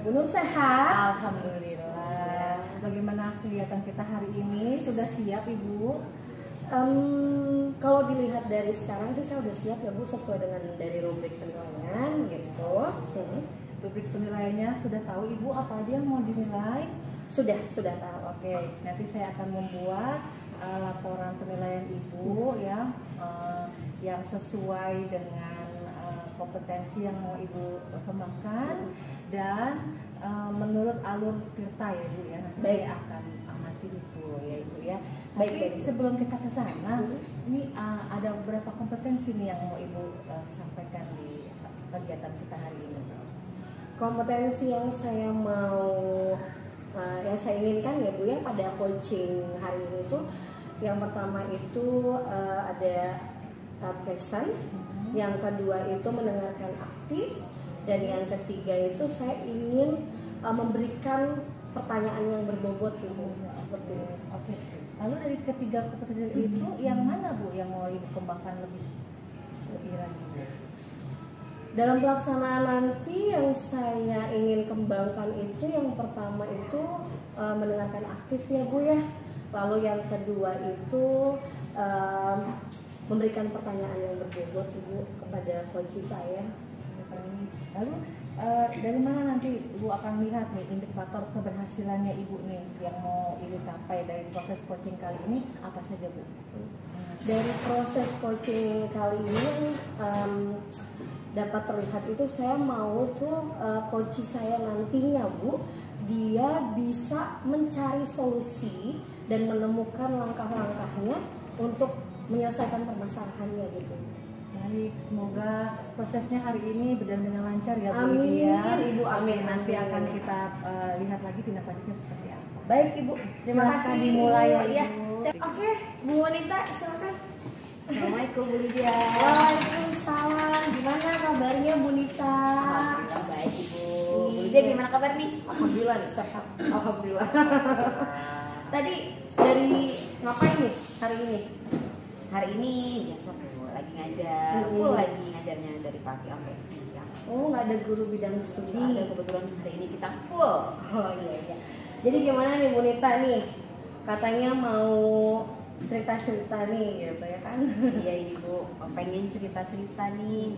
Bu Nur sehat? Alhamdulillah. Bagaimana kegiatan kita hari ini? Sudah siap Ibu? Kalau dilihat dari sekarang sih saya udah siap ya Bu, sesuai dengan dari rubrik penilaian gitu. Rubrik penilaiannya sudah tahu Ibu apa aja yang mau dinilai? Sudah tahu. Oke, nanti saya akan membuat laporan penilaian Ibu ya, yang sesuai dengan kompetensi yang mau Ibu kembangkan dan menurut alur Tirta ya Bu ya. Nanti Baik. saya akan amati itu ya Ibu ya. Baik. Sebelum kita ke sana, ini ada beberapa kompetensi nih yang mau Ibu sampaikan di kegiatan kita hari ini. Kompetensi yang saya mau yang saya inginkan ya Bu ya pada coaching hari ini tuh, yang pertama itu ada present, yang kedua itu mendengarkan aktif, dan yang ketiga itu saya ingin memberikan pertanyaan yang berbobot Bu, seperti ini. Oke. Lalu dari ketiga kompetensi itu yang mana Bu yang mau Ibu kembangkan lebih lagi? Dalam pelaksanaan nanti yang saya ingin kembangkan itu yang pertama itu mendengarkan aktif ya Bu ya. Lalu yang kedua itu memberikan pertanyaan yang berbobot Bu kepada coach saya. Lalu dari mana nanti Ibu akan lihat nih indikator keberhasilannya Ibu nih yang mau Ibu capai dari proses coaching kali ini apa saja Bu? Dari proses coaching kali ini dapat terlihat itu saya mau tuh coach saya nantinya Bu, dia bisa mencari solusi dan menemukan langkah-langkahnya untuk menyelesaikan permasalahannya gitu. Baik, semoga prosesnya hari ini berjalan dengan lancar ya Bu. Amin, ya. Ibu, amin. Nanti akan kita lihat lagi tindak lanjutnya seperti apa. Baik Ibu, terima Silakan kasih dimulai ya, ya. Ibu. Oke, Bu Wanita silakan. Assalamualaikum Bu Lydia. Waalaikumsalam. Gimana kabarnya Bu Nita? Alhamdulillah baik Ibu. Bu Lydia gimana kabar nih? Alhamdulillah sehat. Alhamdulillah. Tadi dari ngapain nih hari ini? Hari ini biasa Bu, lagi ngajar. Full lagi ngajarnya dari pagi sampai siang. Oh, nggak ada guru bidang studi. Ada kebetulan hari ini kita full. Oh iya. Jadi gimana nih Bu Nita nih? Katanya mau cerita-cerita nih gitu ya kan? Iya ini Bu, pengen cerita-cerita nih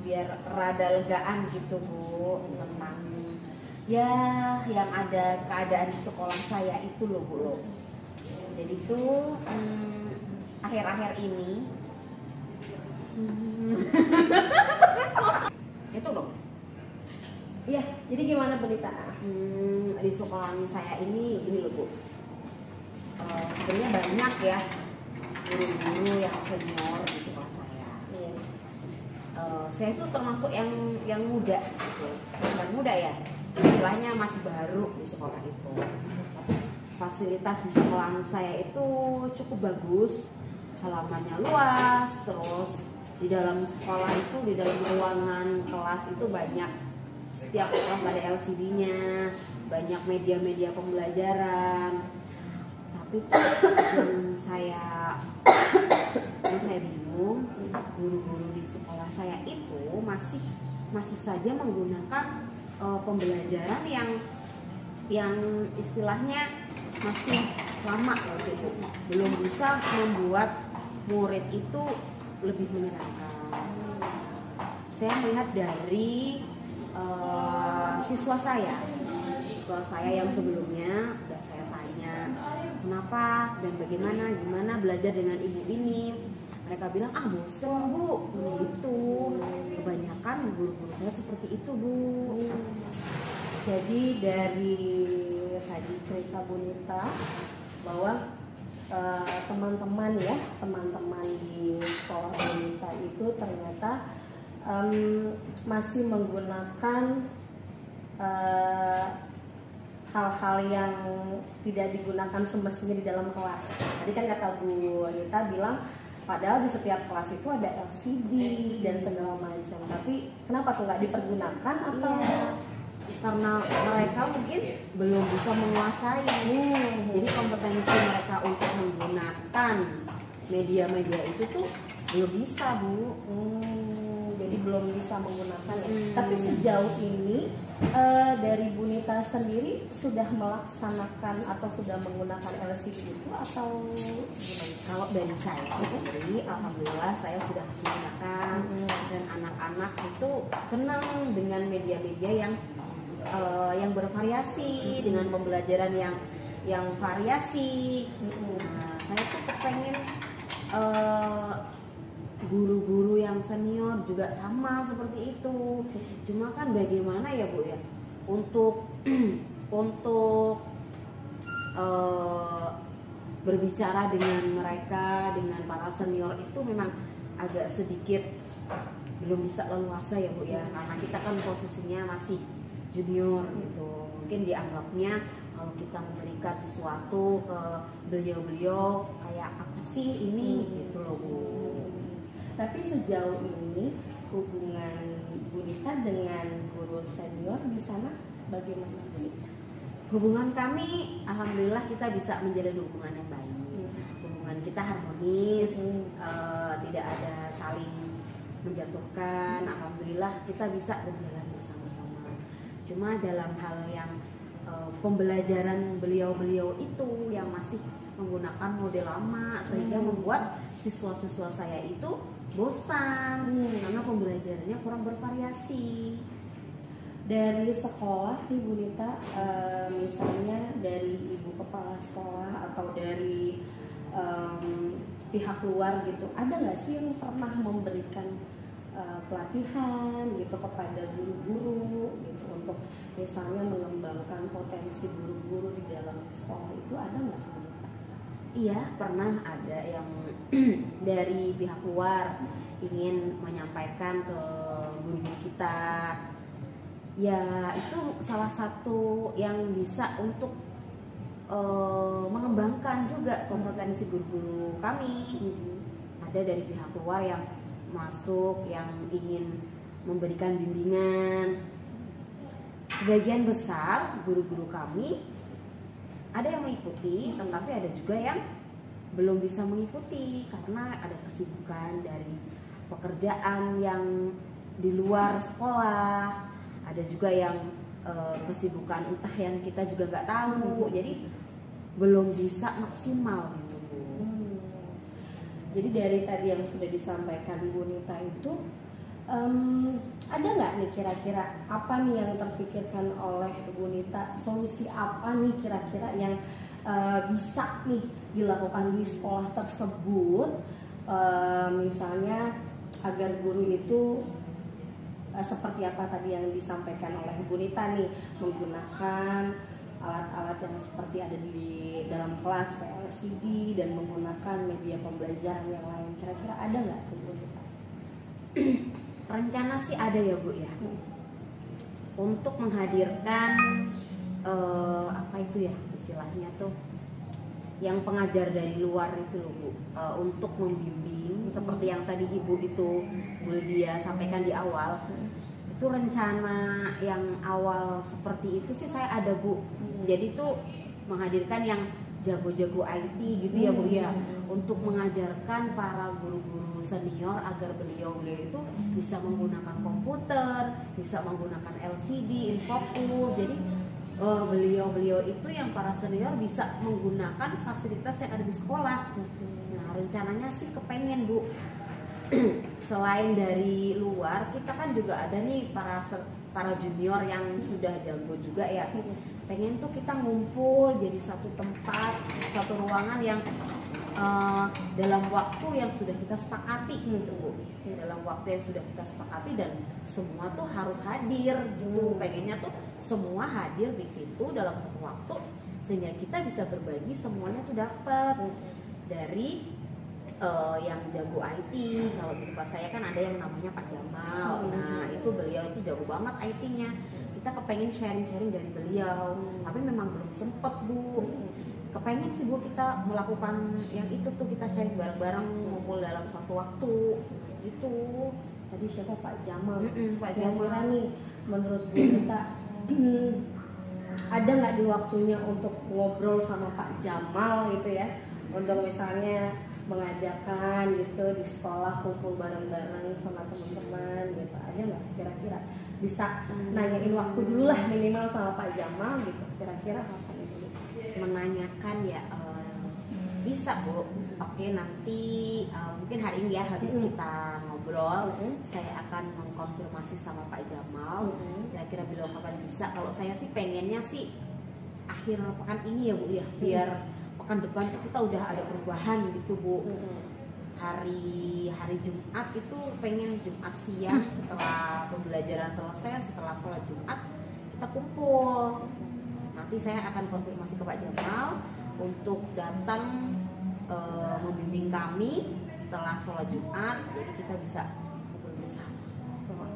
biar rada legaan gitu Bu, tentang ya yang ada keadaan di sekolah saya itu loh Bu loh. Jadi tuh akhir-akhir ini itu loh. Iya, jadi gimana Bu Nita? Di sekolah saya ini loh Bu, sebenarnya banyak ya guru-guru yang senior di sekolah saya. Iya. Saya itu termasuk yang muda gitu. Bukan muda ya, istilahnya masih baru di sekolah itu. Fasilitas di sekolah saya itu cukup bagus, halamannya luas, terus di dalam sekolah itu, di dalam ruangan kelas itu banyak, setiap kelas ada LCD-nya, banyak media-media pembelajaran. Tapi yang saya bingung, guru-guru di sekolah saya itu masih saja menggunakan pembelajaran yang istilahnya masih lama gitu, belum bisa membuat murid itu lebih menyenangkan. Saya melihat dari siswa saya yang sebelumnya udah saya tanya kenapa dan gimana belajar dengan ibu ini, mereka bilang bosen Bu, gitu. Kebanyakan guru-guru saya seperti itu Bu. Jadi dari tadi cerita Bu Nita bahwa teman-teman di sekolah Bu Nita itu ternyata masih menggunakan hal-hal yang tidak digunakan semestinya di dalam kelas. Tadi kan kata Bu Nita bilang padahal di setiap kelas itu ada LCD dan segala macam, tapi kenapa tuh nggak dipergunakan? Atau karena mereka mungkin belum bisa menguasai. Jadi kompetensi mereka untuk menggunakan media-media itu tuh belum bisa Bu. Jadi belum bisa menggunakan ya. Tapi sejauh ini dari Bu Nita sendiri sudah melaksanakan atau sudah menggunakan LCD itu atau gimana? Kalau dari saya sendiri, alhamdulillah saya sudah menggunakan dan anak-anak itu senang dengan media-media yang bervariasi, dengan pembelajaran yang variasi. Nah, saya tuh kepengen guru-guru yang senior juga sama seperti itu. Cuma kan bagaimana ya Bu ya untuk berbicara dengan mereka, dengan para senior itu memang agak sedikit belum bisa leluasa ya Bu ya, karena kita kan posisinya masih junior gitu. Mungkin dianggapnya kalau kita memberikan sesuatu ke beliau-beliau kayak apa sih ini gitu loh Bu. Tapi sejauh ini hubungan Bu Nita dengan guru senior di sana bagaimana Bu Nita? Hubungan kami, alhamdulillah kita bisa menjalin hubungan yang baik. Hubungan kita harmonis, tidak ada saling menjatuhkan. Alhamdulillah kita bisa berjalan bersama-sama. Cuma dalam hal yang pembelajaran beliau-beliau itu yang masih menggunakan model lama, sehingga membuat siswa-siswa saya itu bosan karena pembelajarannya kurang bervariasi. Dari sekolah nih Bu Nita, misalnya dari ibu kepala sekolah atau dari pihak luar gitu, ada nggak sih yang pernah memberikan pelatihan gitu kepada guru-guru gitu untuk misalnya mengembangkan potensi guru-guru di dalam sekolah itu, ada nggak Bu Nita? Iya, pernah ada yang dari pihak luar ingin menyampaikan ke guru kita. Ya, itu salah satu yang bisa untuk mengembangkan juga kompetensi guru-guru kami. Ada dari pihak luar yang masuk, yang ingin memberikan bimbingan. Sebagian besar guru-guru kami ada yang mengikuti, tetapi ada juga yang belum bisa mengikuti karena ada kesibukan dari pekerjaan yang di luar sekolah. Ada juga yang kesibukan entah yang kita juga nggak tahu, jadi belum bisa maksimal gitu. Jadi dari tadi yang sudah disampaikan Bu Nita itu, ada nggak nih kira-kira apa nih yang terpikirkan oleh Bu Nita, solusi apa nih kira-kira yang bisa nih dilakukan di sekolah tersebut, misalnya agar guru itu seperti apa tadi yang disampaikan oleh Bu Nita nih, menggunakan alat-alat yang seperti ada di dalam kelas kayak LCD dan menggunakan media pembelajaran yang lain. Kira-kira ada nggak tuh Bu Nita? Rencana sih ada ya Bu ya, untuk menghadirkan apa itu ya istilahnya tuh, yang pengajar dari luar itu loh Bu, untuk membimbing seperti yang tadi Ibu itu Bu Lydia sampaikan di awal. Itu rencana yang awal seperti itu sih saya ada Bu. Jadi tuh menghadirkan yang jago-jago IT gitu ya Bu ya, untuk mengajarkan para guru-guru senior agar beliau itu bisa menggunakan komputer, bisa menggunakan LCD, infocus. Jadi beliau-beliau itu yang para senior bisa menggunakan fasilitas yang ada di sekolah. Nah, rencananya sih kepengen Bu, selain dari luar, kita kan juga ada nih para junior yang sudah jago juga ya. Pengen tuh kita ngumpul jadi satu tempat, satu ruangan yang dalam waktu yang sudah kita sepakati gitu Bu. Dalam waktu yang sudah kita sepakati dan semua tuh harus hadir gitu. Pengennya tuh semua hadir di situ dalam satu waktu sehingga kita bisa berbagi, semuanya tuh dapat. Dari yang jago IT, kalau di tempat saya kan ada yang namanya Pak Jamal. Nah itu beliau itu jago banget IT-nya. Kita kepengen sharing-sharing dari beliau, tapi memang belum sempet Bu. Kepengen sih Bu kita melakukan yang itu tuh, kita sharing bareng-bareng, ngumpul dalam satu waktu itu. Tadi siapa? Pak Jamal. Pak Jamal. Kira-kira nih menurut Bu Nita, ada nggak di waktunya untuk ngobrol sama Pak Jamal gitu ya, untuk misalnya mengadakan gitu di sekolah kumpul bareng-bareng sama teman-teman gitu, ada nggak kira-kira bisa nanyain waktu dulu lah minimal sama Pak Jamal gitu, kira-kira kapan itu? Menanyakan ya, bisa Bu. Oke, nanti mungkin hari ini ya habis kita ngobrol, saya akan mengkonfirmasi sama Pak Jamal kira-kira beliau kapan bisa. Kalau saya sih pengennya sih akhir pekan ini ya Bu ya, biar pekan depan kita udah ada perubahan gitu Bu. Hari Jumat itu pengen Jumat siang setelah pembelajaran selesai, setelah sholat Jumat kita kumpul. Nanti saya akan konfirmasi ke Pak Jamal untuk datang membimbing kami setelah sholat Jumat, jadi kita bisa kumpul bersama.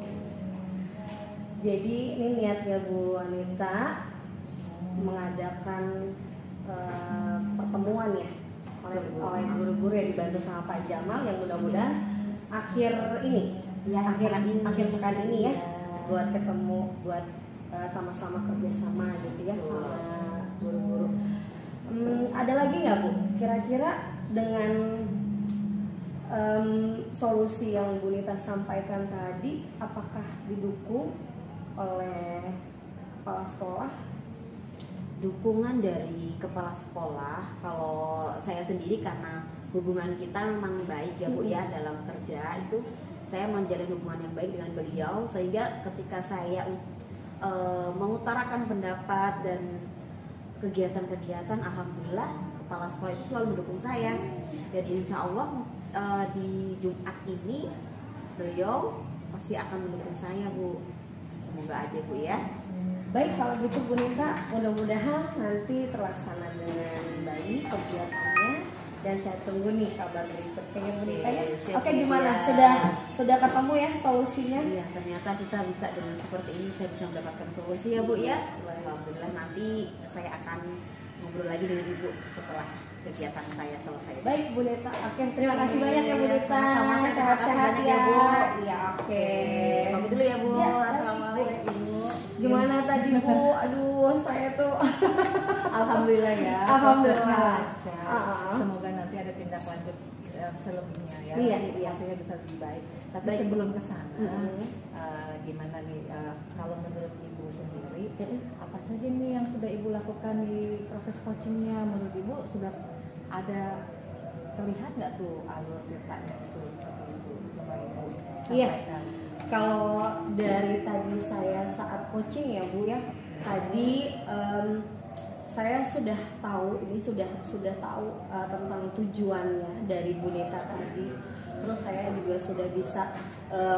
Jadi ini niatnya Bu Wanita mengadakan pertemuan ya oleh guru-guru yang dibantu sama Pak Jamal, yang mudah-mudahan akhir ini ya, akhir pekan ini ya, buat ketemu, buat sama-sama kerjasama gitu ya sama guru-guru. Ada lagi nggak Bu kira-kira dengan solusi yang Bu Nita sampaikan tadi, apakah didukung oleh kepala sekolah? Dukungan dari kepala sekolah, kalau saya sendiri karena hubungan kita memang baik ya Bu ya, dalam kerja itu saya menjalin hubungan yang baik dengan beliau, sehingga ketika saya mengutarakan pendapat dan kegiatan-kegiatan, alhamdulillah kepala sekolah itu selalu mendukung saya. Dan insya Allah di Jumat ini beliau pasti akan mendukung saya Bu, semoga aja Bu ya. Baik, kalau gitu Bu Nita, mudah-mudahan nanti terlaksana dengan baik kegiatannya, dan saya tunggu nih kabar berikutnya Bu Nita ya. Oke, gimana? Sudah ketemu ya solusinya? Iya, ternyata kita bisa dengan seperti ini, saya bisa mendapatkan solusi ya Bu ya. Alhamdulillah, nanti saya akan ngobrol lagi dengan Ibu setelah kegiatan saya selesai. Baik Bu Nita, oke, terima kasih banyak ya Bu Nita. Sama-sama, sehat-sehat ya Bu. Iya, oke. Pamit dulu ya Bu. Ya, Assalamualaikum. Gimana tadi Bu? Aduh, saya tuh Alhamdulillah ya. Alhamdulillah. Semoga nanti ada tindak lanjut selebihnya ya. Iya. Hasilnya bisa lebih baik. Tapi Baik. sebelum ke sana, gimana nih kalau menurut Ibu sendiri, apa saja nih yang sudah Ibu lakukan di proses coachingnya? Menurut Ibu sudah ada terlihat nggak tuh alur ceritanya itu seperti itu? Coba Ibu Iya. sampaikan. Kalau dari tadi saya saat coaching ya Bu ya, tadi saya sudah tahu, ini sudah tahu tentang tujuannya dari Bu Nita tadi. Terus saya juga sudah bisa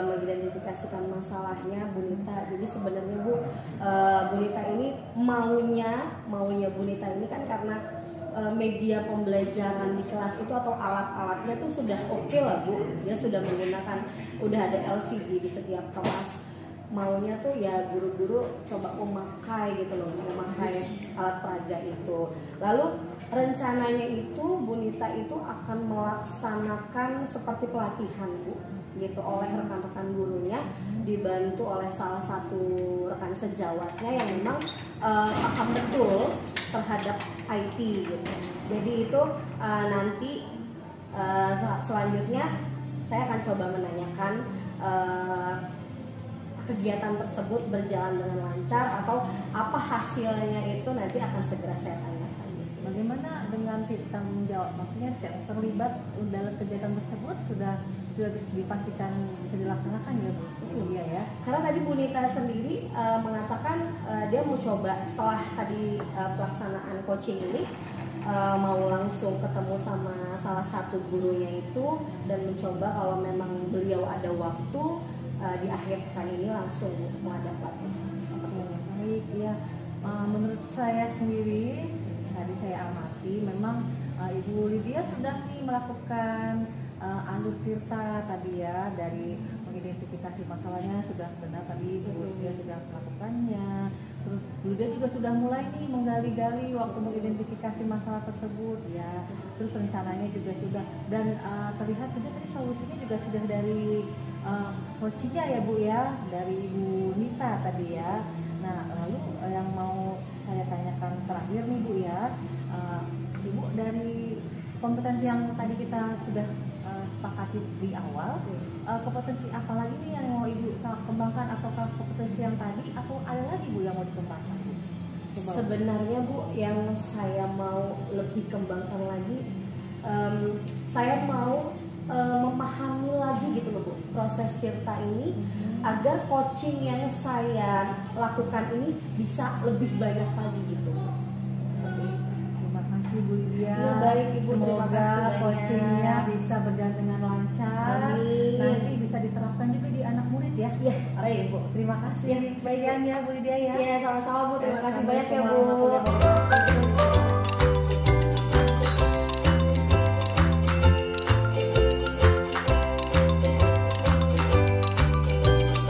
mengidentifikasikan masalahnya Bu Nita. Jadi sebenarnya Bu Nita ini maunya Bu Nita ini kan karena media pembelajaran di kelas itu atau alat-alatnya tuh sudah oke lah Bu. Dia sudah menggunakan, udah ada LCD di setiap kelas. Maunya tuh ya guru-guru coba memakai gitu loh, memakai alat peraga itu. Lalu rencananya itu Bu Nita itu akan melaksanakan seperti pelatihan Bu, gitu, oleh rekan-rekan gurunya, dibantu oleh salah satu rekan sejawatnya yang memang paham betul terhadap IT gitu. Jadi itu nanti selanjutnya saya akan coba menanyakan kegiatan tersebut berjalan dengan lancar atau apa hasilnya, itu nanti akan segera saya tanyakan. Bagaimana dengan tanggung jawab? Maksudnya setiap terlibat dalam kegiatan tersebut sudah bisa dipastikan bisa dilaksanakan ya Bu? Iya ya. Karena tadi Bu Nita sendiri mengatakan dia mau coba setelah tadi pelaksanaan coaching ini mau langsung ketemu sama salah satu gurunya itu dan mencoba kalau memang beliau ada waktu di akhir pekan ini langsung mau ada pelatihan. Baik ya. Menurut saya sendiri tadi saya amati memang Ibu Lydia sudah nih melakukan alur tirta tadi ya, dari mengidentifikasi masalahnya sudah benar tadi Bu Lydia sudah melakukannya. Terus Bu Lydia juga sudah mulai nih menggali-gali waktu mengidentifikasi masalah tersebut ya. Terus rencananya juga sudah, dan terlihat juga tadi solusinya juga sudah dari coachingnya ya Bu ya, dari Ibu Nita tadi ya. Nah lalu yang mau saya tanyakan terakhir nih Bu ya, Ibu dari kompetensi yang tadi kita sudah sepakati di awal, kompetensi apa lagi nih yang mau Ibu kembangkan, ataukah kompetensi yang tadi atau ada lagi Bu yang mau dikembangkan? Coba. Sebenarnya Bu, yang saya mau lebih kembangkan lagi, saya mau memahami lagi gitu loh Bu, proses Tirta ini, agar coaching yang saya lakukan ini bisa lebih banyak lagi gitu. Terima kasih Bu Lydia. Ya, baik Ibu, terima Semoga kasih banyak. coachingnya bisa berjalan dengan lancar. Amin. Nanti bisa diterapkan juga di anak murid ya. Ya, Oke Bu, terima kasih. Ya, baik, Sekian ya Bu Lydia ya. Ya, sama-sama Bu, terima kasih Sampai banyak ya ketemu Bu. warahmatullahi wabarakatuh.